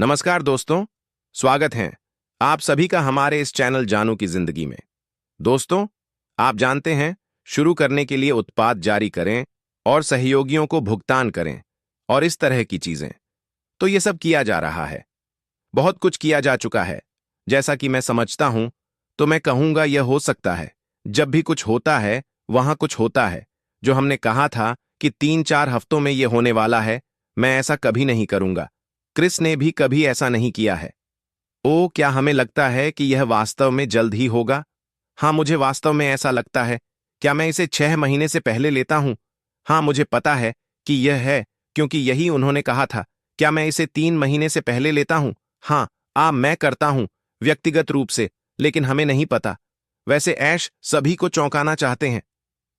नमस्कार दोस्तों, स्वागत है आप सभी का हमारे इस चैनल जानू की जिंदगी में। दोस्तों, आप जानते हैं, शुरू करने के लिए उत्पाद जारी करें और सहयोगियों को भुगतान करें और इस तरह की चीजें। तो ये सब किया जा रहा है, बहुत कुछ किया जा चुका है। जैसा कि मैं समझता हूं, तो मैं कहूंगा यह हो सकता है जब भी कुछ होता है वहां कुछ होता है। जो हमने कहा था कि 3-4 हफ्तों में यह होने वाला है, मैं ऐसा कभी नहीं करूंगा। क्रिस ने भी कभी ऐसा नहीं किया है। ओ, क्या हमें लगता है कि यह वास्तव में जल्द ही होगा? हाँ, मुझे वास्तव में ऐसा लगता है। क्या मैं इसे 6 महीने से पहले लेता हूं? हाँ, मुझे पता है कि यह है, क्योंकि यही उन्होंने कहा था। क्या मैं इसे 3 महीने से पहले लेता हूं? हाँ, मैं करता हूं, व्यक्तिगत रूप से, लेकिन हमें नहीं पता। वैसे ऐश सभी को चौंकाना चाहते हैं,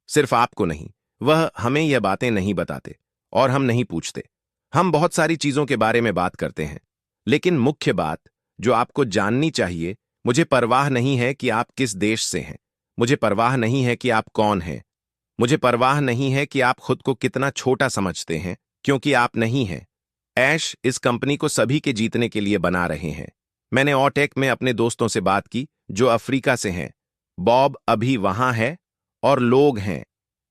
सिर्फ आपको नहीं। वह हमें यह बातें नहीं बताते और हम नहीं पूछते। हम बहुत सारी चीजों के बारे में बात करते हैं, लेकिन मुख्य बात जो आपको जाननी चाहिए, मुझे परवाह नहीं है कि आप किस देश से हैं। मुझे परवाह नहीं है कि आप कौन हैं। मुझे परवाह नहीं है कि आप खुद को कितना छोटा समझते हैं, क्योंकि आप नहीं हैं। ऐश इस कंपनी को सभी के जीतने के लिए बना रहे हैं। मैंने ऑटेक में अपने दोस्तों से बात की जो अफ्रीका से हैं। बॉब अभी वहां है और लोग हैं,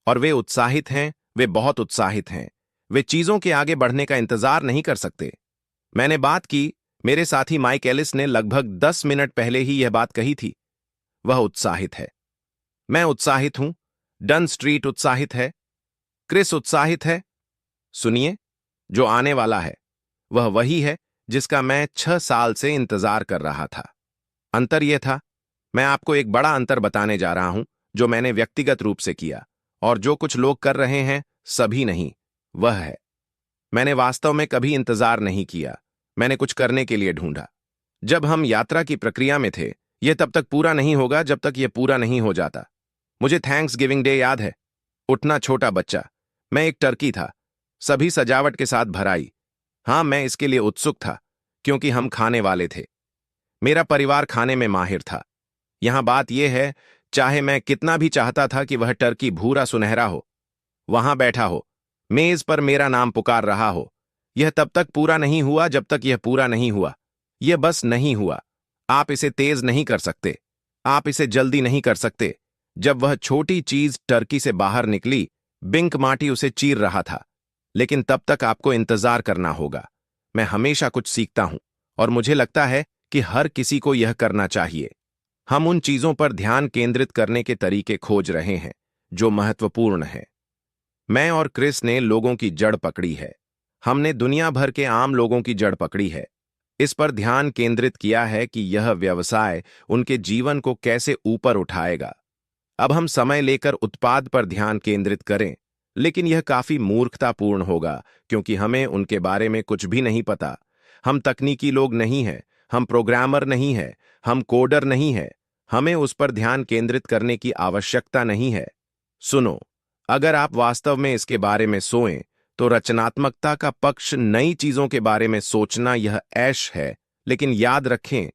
और वे उत्साहित हैं, वे बहुत उत्साहित हैं। वे चीजों के आगे बढ़ने का इंतजार नहीं कर सकते। मैंने बात की, मेरे साथी माइक एलिस ने लगभग 10 मिनट पहले ही यह बात कही थी। वह उत्साहित है, मैं उत्साहित हूं, डन स्ट्रीट उत्साहित है, क्रिस उत्साहित है। सुनिए, जो आने वाला है वह वही है जिसका मैं 6 साल से इंतजार कर रहा था। अंतर यह था, मैं आपको एक बड़ा अंतर बताने जा रहा हूं जो मैंने व्यक्तिगत रूप से किया, और जो कुछ लोग कर रहे हैं सभी नहीं। वह है, मैंने वास्तव में कभी इंतजार नहीं किया, मैंने कुछ करने के लिए ढूंढा। जब हम यात्रा की प्रक्रिया में थे, यह तब तक पूरा नहीं होगा जब तक यह पूरा नहीं हो जाता। मुझे थैंक्स गिविंग डे याद है। उठना छोटा बच्चा, मैं एक टर्की था, सभी सजावट के साथ भराई। हाँ, मैं इसके लिए उत्सुक था, क्योंकि हम खाने वाले थे। मेरा परिवार खाने में माहिर था। यहां बात यह है, चाहे मैं कितना भी चाहता था कि वह टर्की भूरा सुनहरा हो, वहां बैठा हो, मेज पर मेरा नाम पुकार रहा हो, यह तब तक पूरा नहीं हुआ जब तक यह पूरा नहीं हुआ। यह बस नहीं हुआ। आप इसे तेज नहीं कर सकते, आप इसे जल्दी नहीं कर सकते। जब वह छोटी चीज टर्की से बाहर निकली, बिंक माटी उसे चीर रहा था, लेकिन तब तक आपको इंतजार करना होगा। मैं हमेशा कुछ सीखता हूं, और मुझे लगता है कि हर किसी को यह करना चाहिए। हम उन चीजों पर ध्यान केंद्रित करने के तरीके खोज रहे हैं जो महत्वपूर्ण है। मैं और क्रिस ने लोगों की जड़ पकड़ी है। हमने दुनिया भर के आम लोगों की जड़ पकड़ी है, इस पर ध्यान केंद्रित किया है कि यह व्यवसाय उनके जीवन को कैसे ऊपर उठाएगा। अब हम समय लेकर उत्पाद पर ध्यान केंद्रित करें, लेकिन यह काफी मूर्खतापूर्ण होगा, क्योंकि हमें उनके बारे में कुछ भी नहीं पता। हम तकनीकी लोग नहीं हैं, हम प्रोग्रामर नहीं हैं, हम कोडर नहीं हैं। हमें उस पर ध्यान केंद्रित करने की आवश्यकता नहीं है। सुनो, अगर आप वास्तव में इसके बारे में सोएं, तो रचनात्मकता का पक्ष नई चीजों के बारे में सोचना यह ऐश है, लेकिन याद रखें,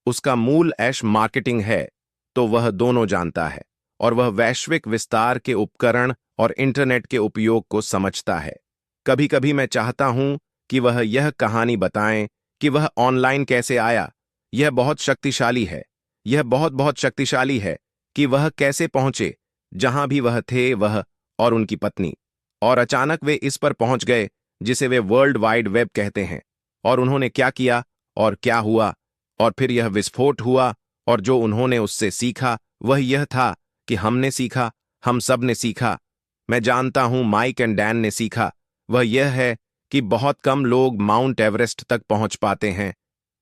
उसका मूल ऐश मार्केटिंग है। तो वह दोनों जानता है, और वह वैश्विक विस्तार के उपकरण और इंटरनेट के उपयोग को समझता है। कभी कभी मैं चाहता हूं कि वह यह कहानी बताएं कि वह ऑनलाइन कैसे आया। यह बहुत शक्तिशाली है, यह बहुत बहुत शक्तिशाली है कि वह कैसे पहुंचे जहां भी वह थे, वह और उनकी पत्नी, और अचानक वे इस पर पहुंच गए जिसे वे वर्ल्ड वाइड वेब कहते हैं। और उन्होंने क्या किया और क्या हुआ, और फिर यह विस्फोट हुआ, और जो उन्होंने उससे सीखा वह यह था कि हमने सीखा, हम सब ने सीखा। मैं जानता हूं माइक एंड डैन ने सीखा, वह यह है कि बहुत कम लोग माउंट एवरेस्ट तक पहुंच पाते हैं।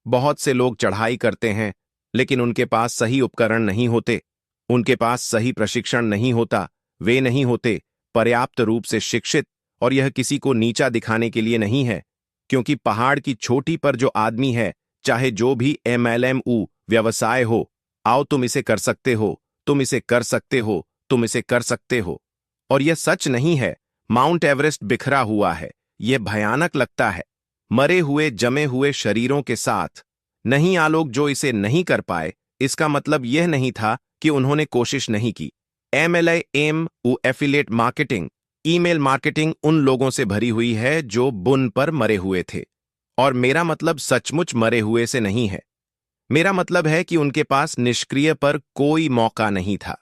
बहुत से लोग चढ़ाई करते हैं, लेकिन उनके पास सही उपकरण नहीं होते, उनके पास सही प्रशिक्षण नहीं होता, वे नहीं होते पर्याप्त रूप से शिक्षित। और यह किसी को नीचा दिखाने के लिए नहीं है, क्योंकि पहाड़ की चोटी पर जो आदमी है, चाहे जो भी MLMU व्यवसाय हो, आओ तुम इसे कर सकते हो, तुम इसे कर सकते हो, तुम इसे कर सकते हो। और यह सच नहीं है, माउंट एवरेस्ट बिखरा हुआ है, यह भयानक लगता है, मरे हुए जमे हुए शरीरों के साथ। नहीं, आलोक जो इसे नहीं कर पाए, इसका मतलब यह नहीं था कि उन्होंने कोशिश नहीं की। MLIM affiliate marketing, email marketing उन लोगों से भरी हुई है जो बुन पर मरे हुए थे। और मेरा मतलब सचमुच मरे हुए से नहीं है। मेरा मतलब है कि उनके पास निष्क्रिय पर कोई मौका नहीं था।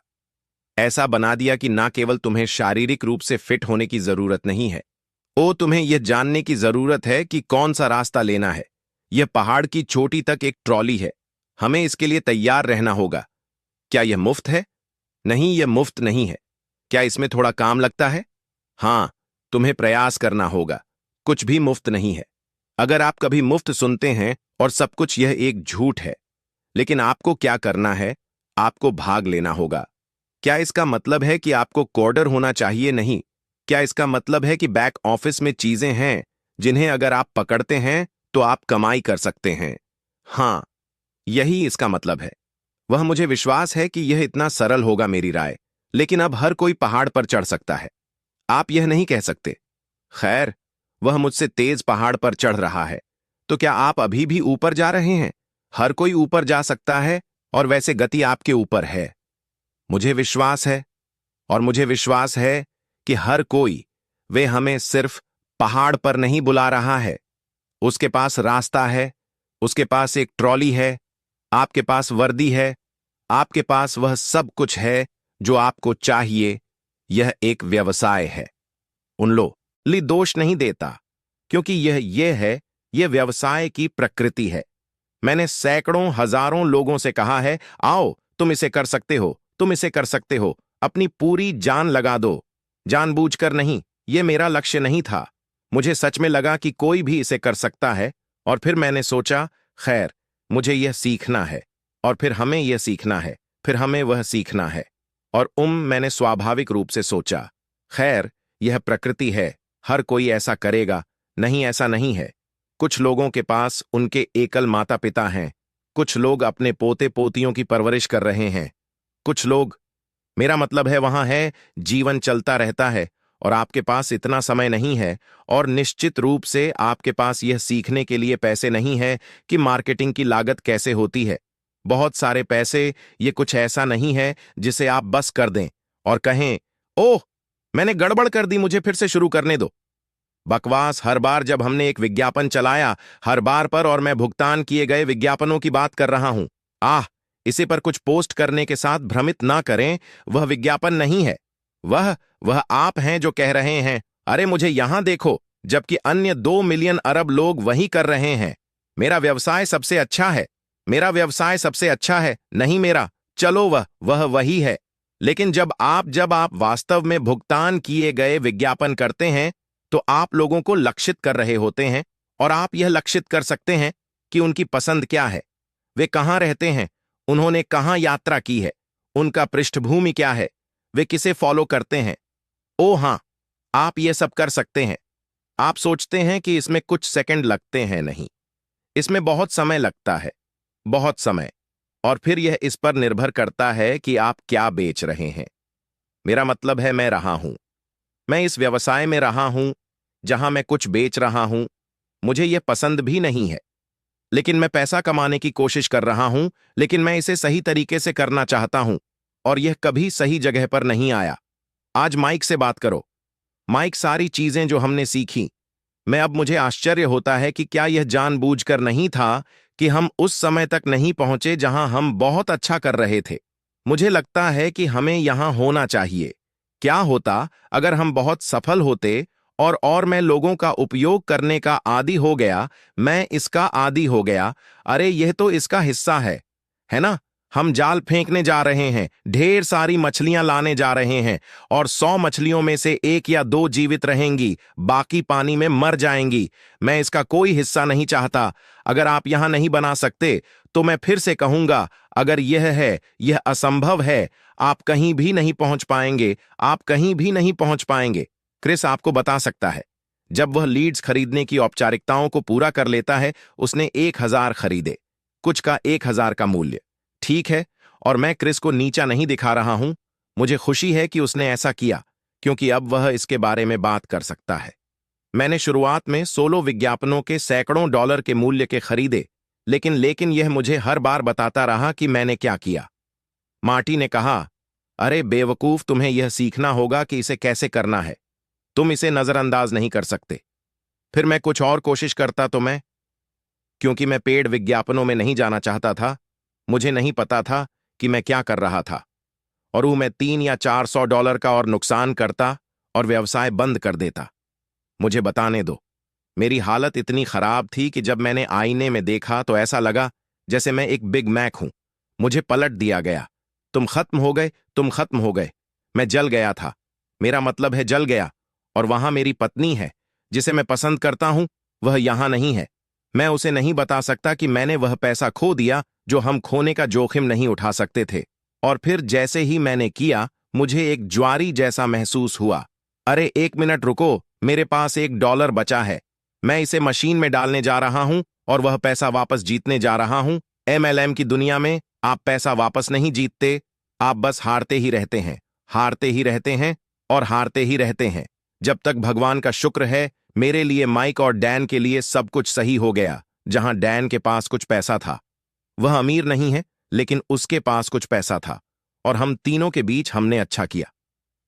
ऐसा बना दिया कि ना केवल तुम्हें शारीरिक रूप से फिट होने की जरूरत नहीं है, तुम्हें यह जानने की जरूरत है कि कौन सा रास्ता लेना है। यह पहाड़ की चोटी तक एक ट्रॉली है। हमें इसके लिए तैयार रहना होगा। क्या यह मुफ्त है? नहीं, यह मुफ्त नहीं है। क्या इसमें थोड़ा काम लगता है? हाँ, तुम्हें प्रयास करना होगा। कुछ भी मुफ्त नहीं है। अगर आप कभी मुफ्त सुनते हैं और सब कुछ, यह एक झूठ है। लेकिन आपको क्या करना है? आपको भाग लेना होगा। क्या इसका मतलब है कि आपको कोडर होना चाहिए? नहीं। क्या इसका मतलब है कि बैक ऑफिस में चीजें हैं जिन्हें अगर आप पकड़ते हैं तो आप कमाई कर सकते हैं? हाँ, यही इसका मतलब है। वह मुझे विश्वास है कि यह इतना सरल होगा, मेरी राय। लेकिन अब हर कोई पहाड़ पर चढ़ सकता है। आप यह नहीं कह सकते। खैर, वह मुझसे तेज पहाड़ पर चढ़ रहा है। तो क्या आप अभी भी ऊपर जा रहे हैं? हर कोई ऊपर जा सकता है और वैसे गति आपके ऊपर है। मुझे विश्वास है, और मुझे विश्वास है कि हर कोई, वे हमें सिर्फ पहाड़ पर नहीं बुला रहा है। उसके पास रास्ता है, उसके पास एक ट्रॉली है, आपके पास वर्दी है, आपके पास वह सब कुछ है जो आपको चाहिए। यह एक व्यवसाय है। उन लो ली दोष नहीं देता, क्योंकि यह है, यह व्यवसाय की प्रकृति है। मैंने सैकड़ों हजारों लोगों से कहा है, आओ, तुम इसे कर सकते हो, तुम इसे कर सकते हो, अपनी पूरी जान लगा दो। जानबूझकर नहीं, यह मेरा लक्ष्य नहीं था। मुझे सच में लगा कि कोई भी इसे कर सकता है, और फिर मैंने सोचा, खैर, मुझे यह सीखना है, और फिर हमें यह सीखना है, फिर हमें वह सीखना है। और मैंने स्वाभाविक रूप से सोचा, खैर, यह प्रकृति है, हर कोई ऐसा करेगा। नहीं, ऐसा नहीं है। कुछ लोगों के पास उनके एकल माता पिता हैं, कुछ लोग अपने पोते पोतियों की परवरिश कर रहे हैं, कुछ लोग, मेरा मतलब है, वहां है, जीवन चलता रहता है, और आपके पास इतना समय नहीं है, और निश्चित रूप से आपके पास यह सीखने के लिए पैसे नहीं है कि मार्केटिंग की लागत कैसे होती है। बहुत सारे पैसे। ये कुछ ऐसा नहीं है जिसे आप बस कर दें और कहें, ओह, मैंने गड़बड़ कर दी, मुझे फिर से शुरू करने दो। बकवास। हर बार जब हमने एक विज्ञापन चलाया, हर बार पर, और मैं भुगतान किए गए विज्ञापनों की बात कर रहा हूं। इसे पर कुछ पोस्ट करने के साथ भ्रमित ना करें, वह विज्ञापन नहीं है। वह आप हैं जो कह रहे हैं, अरे मुझे यहां देखो, जबकि अन्य 2 मिलियन अरब लोग वही कर रहे हैं। मेरा व्यवसाय सबसे अच्छा है, मेरा व्यवसाय सबसे अच्छा है। नहीं मेरा, चलो वह वही है। लेकिन जब आप वास्तव में भुगतान किए गए विज्ञापन करते हैं, तो आप लोगों को लक्षित कर रहे होते हैं, और आप यह लक्षित कर सकते हैं कि उनकी पसंद क्या है, वे कहां रहते हैं, उन्होंने कहां यात्रा की है, उनका पृष्ठभूमि क्या है, वे किसे फॉलो करते हैं। ओ हां, आप यह सब कर सकते हैं। आप सोचते हैं कि इसमें कुछ सेकंड लगते हैं? नहीं, इसमें बहुत समय लगता है, बहुत समय। और फिर यह इस पर निर्भर करता है कि आप क्या बेच रहे हैं। मेरा मतलब है, मैं इस व्यवसाय में रहा हूं जहां मैं कुछ बेच रहा हूं। मुझे यह पसंद भी नहीं है, लेकिन मैं पैसा कमाने की कोशिश कर रहा हूं, लेकिन मैं इसे सही तरीके से करना चाहता हूं, और यह कभी सही जगह पर नहीं आया। आज माइक से बात करो। माइक, सारी चीजें जो हमने सीखी, अब मुझे आश्चर्य होता है कि क्या यह जानबूझकर नहीं था कि हम उस समय तक नहीं पहुंचे जहां हम बहुत अच्छा कर रहे थे। मुझे लगता है कि हमें यहां होना चाहिए। क्या होता अगर हम बहुत सफल होते, और मैं लोगों का उपयोग करने का आदी हो गया, मैं इसका आदी हो गया। अरे यह तो इसका हिस्सा है ना? हम जाल फेंकने जा रहे हैं, ढेर सारी मछलियां लाने जा रहे हैं, और 100 मछलियों में से 1 या 2 जीवित रहेंगी, बाकी पानी में मर जाएंगी। मैं इसका कोई हिस्सा नहीं चाहता। अगर आप यहां नहीं बना सकते, तो मैं फिर से कहूंगा, अगर यह असंभव है, आप कहीं भी नहीं पहुंच पाएंगे, आप कहीं भी नहीं पहुंच पाएंगे। क्रिस आपको बता सकता है, जब वह लीड्स खरीदने की औपचारिकताओं को पूरा कर लेता है, उसने 1000 खरीदे, कुछ का 1000 का मूल्य। ठीक है, और मैं क्रिस को नीचा नहीं दिखा रहा हूं। मुझे खुशी है कि उसने ऐसा किया, क्योंकि अब वह इसके बारे में बात कर सकता है। मैंने शुरुआत में सोलो विज्ञापनों के सैकड़ों डॉलर के मूल्य के खरीदे, लेकिन यह मुझे हर बार बताता रहा कि मैंने क्या किया। मार्टी ने कहा, अरे बेवकूफ, तुम्हें यह सीखना होगा कि इसे कैसे करना है। तुम इसे नजरअंदाज नहीं कर सकते। फिर मैं कुछ और कोशिश करता तो मैं क्योंकि मैं पेड विज्ञापनों में नहीं जाना चाहता था। मुझे नहीं पता था कि मैं क्या कर रहा था, और वो मैं 3 या $400 का और नुकसान करता और व्यवसाय बंद कर देता। मुझे बताने दो, मेरी हालत इतनी खराब थी कि जब मैंने आईने में देखा तो ऐसा लगा जैसे मैं एक बिग मैक हूं। मुझे पलट दिया गया। तुम खत्म हो गए, तुम खत्म हो गए। मैं जल गया था, मेरा मतलब है जल गया। और वहां मेरी पत्नी है जिसे मैं पसंद करता हूं, वह यहां नहीं है। मैं उसे नहीं बता सकता कि मैंने वह पैसा खो दिया जो हम खोने का जोखिम नहीं उठा सकते थे। और फिर जैसे ही मैंने किया, मुझे एक ज्वारी जैसा महसूस हुआ। अरे 1 मिनट रुको, मेरे पास $1 बचा है। मैं इसे मशीन में डालने जा रहा हूं और वह पैसा वापस जीतने जा रहा हूं। MLM की दुनिया में आप पैसा वापस नहीं जीतते, आप बस हारते ही रहते हैं, हारते ही रहते हैं और हारते ही रहते हैं। जब तक भगवान का शुक्र है, मेरे लिए माइक और डैन के लिए सब कुछ सही हो गया। जहां डैन के पास कुछ पैसा था, वह अमीर नहीं है, लेकिन उसके पास कुछ पैसा था, और हम तीनों के बीच हमने अच्छा किया।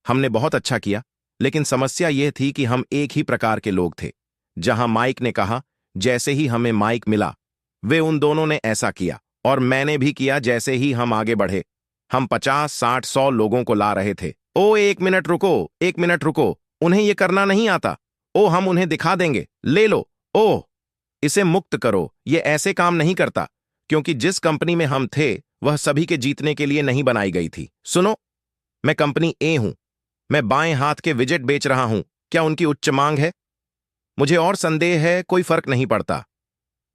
हमने बहुत अच्छा किया, लेकिन समस्या यह थी कि हम एक ही प्रकार के लोग थे। जहां माइक ने कहा, जैसे ही हमें माइक मिला, वे उन दोनों ने ऐसा किया, और मैंने भी किया। जैसे ही हम आगे बढ़े, हम 50, 60, 100 लोगों को ला रहे थे। ओ 1 मिनट रुको, 1 मिनट रुको, उन्हें यह करना नहीं आता। ओ हम उन्हें दिखा देंगे, ले लो। ओह, इसे मुक्त करो, यह ऐसे काम नहीं करता, क्योंकि जिस कंपनी में हम थे वह सभी के जीतने के लिए नहीं बनाई गई थी। सुनो, मैं कंपनी ए हूं, मैं बाएं हाथ के विजेट बेच रहा हूं। क्या उनकी उच्च मांग है? मुझे और संदेह है, कोई फर्क नहीं पड़ता।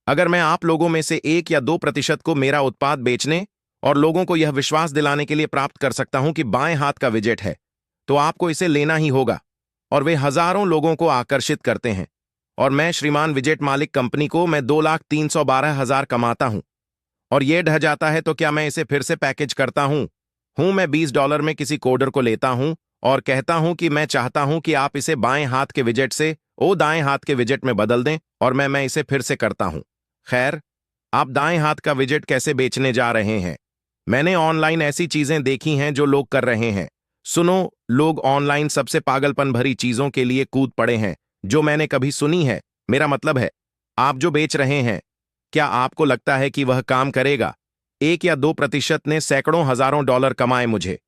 अगर मैं आप लोगों में से 1 या 2% को मेरा उत्पाद बेचने और लोगों को यह विश्वास दिलाने के लिए प्राप्त कर सकता हूं कि बाएं हाथ का विजेट है, तो आपको इसे लेना ही होगा। और वे हजारों लोगों को आकर्षित करते हैं। और मैं श्रीमान विजेट मालिक कंपनी को मैं 2,312,000 कमाता हूं, और ये ढह जाता है, तो क्या मैं इसे फिर से पैकेज करता हूं मैं $20 में किसी कोडर को लेता हूं और कहता हूं कि मैं चाहता हूं कि आप इसे बाएं हाथ के विजेट से ओ दाएं हाथ के विजेट में बदल दें, और मैं इसे फिर से करता हूं। खैर, आप दाएं हाथ का विजेट कैसे बेचने जा रहे हैं? मैंने ऑनलाइन ऐसी चीजें देखी हैं जो लोग कर रहे हैं। सुनो, लोग ऑनलाइन सबसे पागलपन भरी चीजों के लिए कूद पड़े हैं जो मैंने कभी सुनी है। मेरा मतलब है, आप जो बेच रहे हैं, क्या आपको लगता है कि वह काम करेगा? 1 या 2% ने सैकड़ों हजारों डॉलर कमाए मुझे।